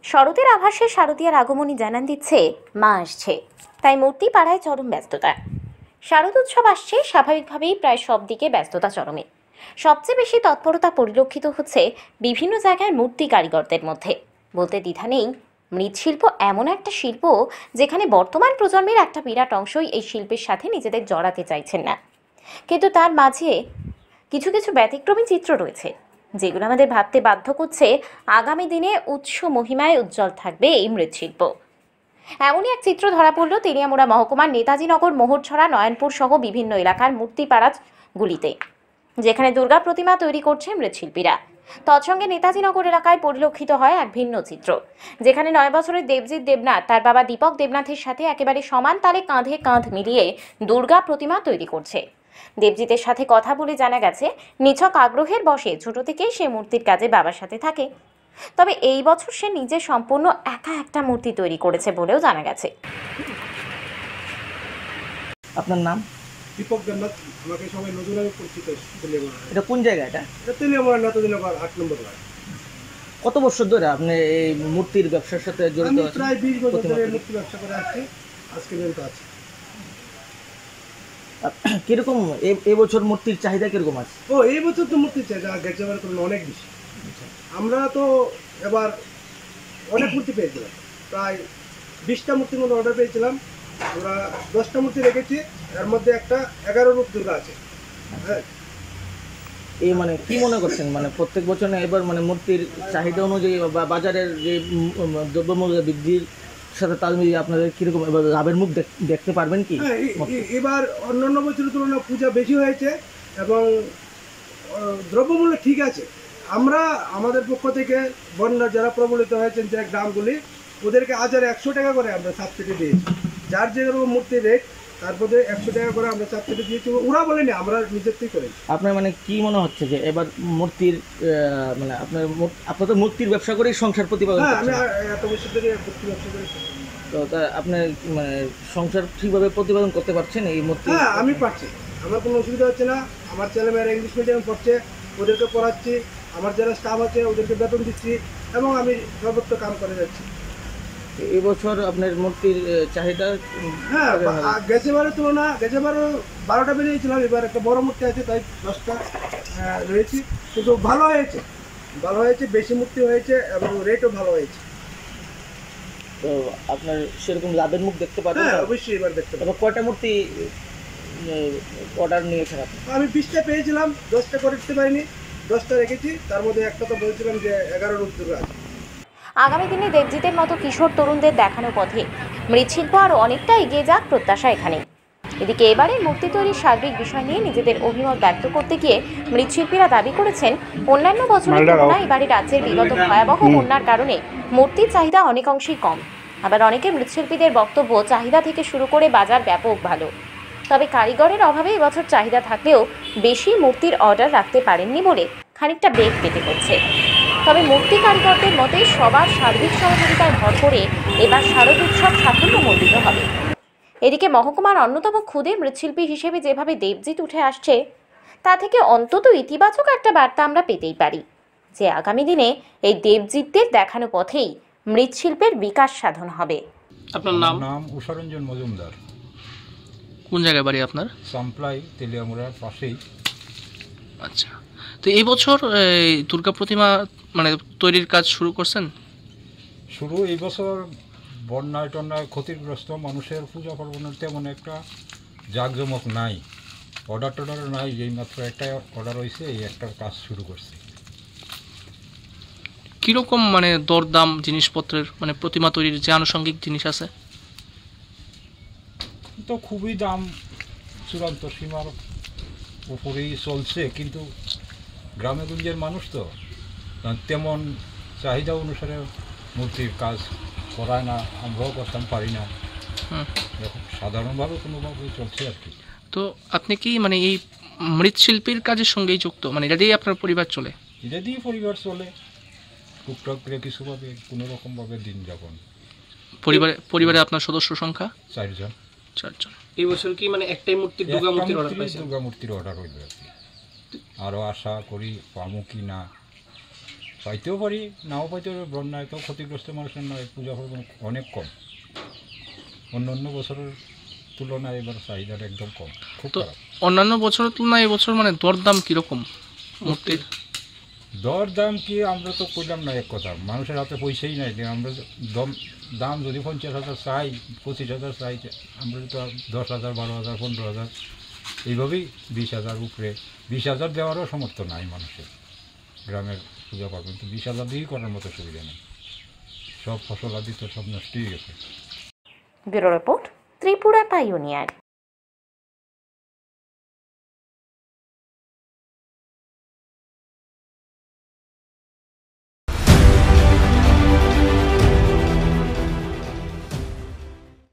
শরতের আভাসে শারদীয়ার আগমনী জানান দিচ্ছে মা আসছে, তাই মূর্তি পাড়ায় চরম ব্যস্ততা। শারদ উৎসব আসছে, স্বাভাবিকভাবেই প্রায় সব দিকে ব্যস্ততা চরমে। সবচেয়ে বেশি তৎপরতা পরিলক্ষিত হচ্ছে বিভিন্ন জায়গায় মূর্তি কারিগরদের মধ্যে। বলতে দ্বিধা নেই, মৃৎশিল্প এমন একটা শিল্প যেখানে বর্তমান প্রজন্মের একটা বিরাট অংশই এই শিল্পের সাথে নিজেদের জড়াতে চাইছেন না। কিন্তু তার মাঝে কিছু কিছু ব্যতিক্রমী চিত্র রয়েছে, যেগুলো আমাদের ভাবতে বাধ্য করছে আগামী দিনে উৎস মহিমায় উজ্জ্বল থাকবে এই মৃৎশিল্প। এমনই এক চিত্র ধরা পড়ল তেলিয়ামুড়া মহকুমার নেতাজিনগর, মোহরছড়া, নয়নপুর সহ বিভিন্ন এলাকার মূর্তিপাড়াগুলিতে, যেখানে দুর্গা প্রতিমা তৈরি করছে মৃৎশিল্পীরা। তৎসঙ্গে নেতাজিনগর এলাকায় পরিলক্ষিত হয় এক ভিন্ন চিত্র, যেখানে 9 বছরের দেবজিৎ দেবনাথ তার বাবা দীপক দেবনাথের সাথে একেবারে সমান তালে কাঁধে কাঁধ মিলিয়ে দুর্গা প্রতিমা তৈরি করছে। দেবজিতের সাথে কথা বলে জানা গেছে, নিছক আগ্রহের বশে ছোট থেকেই সে মূর্তির কাজে বাবার সাথে থাকে। তবে এই বছর সে নিজে সম্পূর্ণ একা একটা মূর্তি তৈরি করেছে বলেও জানা গেছে। আপনার নাম? দীপক দেবনাথ, আমাকে সবাই নজর নামে পরিচিত। এটা কোন জায়গা? এটা তেলিয়ামুড়া নেতাজিনগর 8 নম্বর ওয়ার্ড। কত বছর ধরে আপনি এই মূর্তির ব্যবসার সাথে জড়িত আছেন? প্রায় 20 বছর ধরে মূর্তি ব্যবসা করে আসছি, আজকে পর্যন্ত আছি। কিরকম এই বছর মূর্তির চাহিদা কিরকম আছে? এই বছর তো মূর্তির চাহিদা গেছে এবার অনেক বেশি। আমরা তো এবার অনেক মূর্তি পেয়েছিলাম, প্রায় 20টা মূর্তির মধ্যে অর্ডার পেয়েছিলাম। আমরা 10টা মূর্তি রেখেছি, এর মধ্যে একটা 11 রূপ দুর্গা আছে। হ্যাঁ, এই মানে কি মনে করছেন, মানে প্রত্যেক বছর এবার মানে মূর্তির চাহিদা অনুযায়ী বা বাজারের যে দ্রব্যমূল্য বৃদ্ধির সাথে তাল মিলিয়ে আপনাদের কিরকম এবার লাভের মুখ দেখতে পারবেন কি? এবার অন্যান্য বছরের তুলনায় পূজা বেশি হয়েছে এবং দ্রব্যমূল্য ঠিক আছে। আমরা আমাদের পক্ষ থেকে বন্যা যারা প্রবলিত হয়েছেন যে গ্রামগুলি, ওদেরকে 1,100 টাকা করে আমরা সাবসিডি দিয়েছি। যার যেরকম মূর্তির রেট, তারপরে 100 টাকা করে আমরা সাবসিডি দিয়েছি। ওরা বলেনি, আমরা নিজের থেকে করেছি। আপনার মানে কি মনে হচ্ছে যে এবার মূর্তির মানে আপনার তো মূর্তির ব্যবসা করেই সংসার প্রতিপাদন? হ্যাঁ, আমি এত বছর ধরে মূর্তি ব্যবসা করি। তো তা আপনার মানে সংসার ঠিকভাবে প্রতিপাদন করতে পারছেন এই মূর্তি? হ্যাঁ, আমি পারছি, আমার কোনো অসুবিধা হচ্ছে না। আমার ছেলেমেয়েরা ইংলিশ মিডিয়ামে পড়ছে, ওদেরকে পড়াচ্ছি। আমার যারা স্টাফ আছে ওদেরকে বেতন দিচ্ছি এবং আমি সর্বত্র কাম করে যাচ্ছি। এবছর আপনার মূর্তির চাহিদা? হ্যাঁ, গেছেবারের তুলনা, গেছেবারও 12টা বেরিয়েছিলাম, এবার একটা বড় মূর্তি আছে তাই 10টা রয়েছি। কিন্তু ভালো হয়েছে, ভালো হয়েছে, বেশি মূর্তি হয়েছে এবং রেটও ভালো হয়েছে। তো আপনার সেরকম লাভের মুখ দেখতে পাবেন? হ্যাঁ, অবশ্যই এবার দেখতে পাবেন। কয়টা মূর্তি অর্ডার নিয়েছেন আপনি? আমি 20টা পেয়েছিলাম, 10টা করে দিতে পারিনি, 10টা রেখেছি। তার মধ্যে একটা তো বলছিলাম যে 11 রূপ দুর্গা আছে। আগামী দিনে দেবজিতের মতো কিশোর তরুণদের দেখানো পথে মৃৎশিল্প আরও অনেকটা এগিয়ে যাক, প্রত্যাশা এখানে। এদিকে এবারে মূর্তি তৈরির সার্বিক বিষয় নিয়ে নিজেদের অভিমত ব্যক্ত করতে গিয়ে মৃৎশিল্পীরা দাবি করেছেন, অন্যান্য বছরের তুলনায় এবারে রাজ্যের বিগত ভয়াবহ বন্যার কারণে মূর্তির চাহিদা অনেক অংশেই কম। আবার অনেকে মৃৎশিল্পীদের বক্তব্য, চাহিদা থেকে শুরু করে বাজার ব্যাপক ভালো। তবে কারিগরের অভাবে এবছর চাহিদা থাকলেও বেশি মূর্তির অর্ডার রাখতে পারেননি বলে খানিকটা বেগ পেতে হচ্ছে। তবে মূর্তি কারিগরদের মতে সবার সার্বিক সহযোগিতায় ভর করে এবার শারদ উৎসব সাফল্যমণ্ডিত হবে। এদিকে মহকুমার অন্যতম ক্ষুদে মৃৎশিল্পী হিসেবে যেভাবে দেবজিৎ উঠে আসছে, তা থেকে অন্তত ইতিবাচক একটা বার্তা আমরা পেতেই পারি যে আগামী দিনে এই দেবজিৎদের দেখানো পথেই মৃৎশিল্পের বিকাশ সাধন হবে। আপনার নাম? নাম উষারঞ্জন মজুমদার। কোন জায়গায় বাড়ি আপনার? সামপ্লাই, তেলিয়ামুড়ার পাশেই। আচ্ছা, তো এই বছর দুর্গা প্রতিমা মানে তৈরির কাজ শুরু করছেন? শুরু এই বছর বন্যায় টন্যায় ক্ষতিগ্রস্ত মানুষের পূজা পার্বণের তেমন একটা জাঁকজমক নাই, অর্ডার টর্ডারও নাই। যেই মাত্র একটা অর্ডার হয়েছে, এই একটা কাজ শুরু করছে। কীরকম মানে দরদাম জিনিসপত্রের, মানে প্রতিমা তৈরির যে আনুষঙ্গিক জিনিস আছে? তো খুবই দাম চূড়ান্ত সীমার উপরেই চলছে, কিন্তু গ্রামেগঞ্জের মানুষ তো তেমন চাহিদা অনুসারে মূর্তির কাজ করায় না, আমরাও করতাম পারি না। সাধারণভাবে কোনোভাবে চলছে আর কি। তো আপনি কি মানে এই মৃৎশিল্পীর কাজের সঙ্গেই যুক্ত, মানে এটা দিয়েই আপনার পরিবার চলে? এটা দিয়ে পরিবার চলে, টুকটাক করে কিছুভাবে কোনোরকমভাবে দিন যাপন। পরিবারে আপনার সদস্য সংখ্যা? 4 জন। 4 জন। এই বছর কি মানে একটাই মূর্তি দুর্গা মূর্তির অর্ডার পাইছেন? দুর্গা মূর্তির অর্ডার হইল আর কি। আরও আশা করি পাবো কি না পাইতেও পারি, নাও পাইতেও পারি। বন্যায় তো ক্ষতিগ্রস্ত মানুষের নয়, পূজা পার্বণ অনেক কম। অন্য বছরের তুলনায় এবার চাহিদাটা একদম কম, খুব তো খারাপ। অন্যান্য বছরের তুলনায় এবছর মানে দরদাম কিরকম মূর্তির? দর দাম কি আমরা তো করলাম না, এক কথা মানুষের হাতে পয়সাই নাই যে আমরা দাম যদি 50,000 চাই, 25,000 চাই, আমরা তো 10,000, 12,000, 15,000 এইভাবেই 20,000 উপরে। 20,000 দেওয়ারও সমর্থ নাই মানুষের। গ্রামের পূজা পার্বণ তো 20,000 দিয়েই করার মতো সুবিধা নেই, সব ফসল আদি তো সব নষ্ট হয়ে গেছে। Bureau report, Tripura pioneer.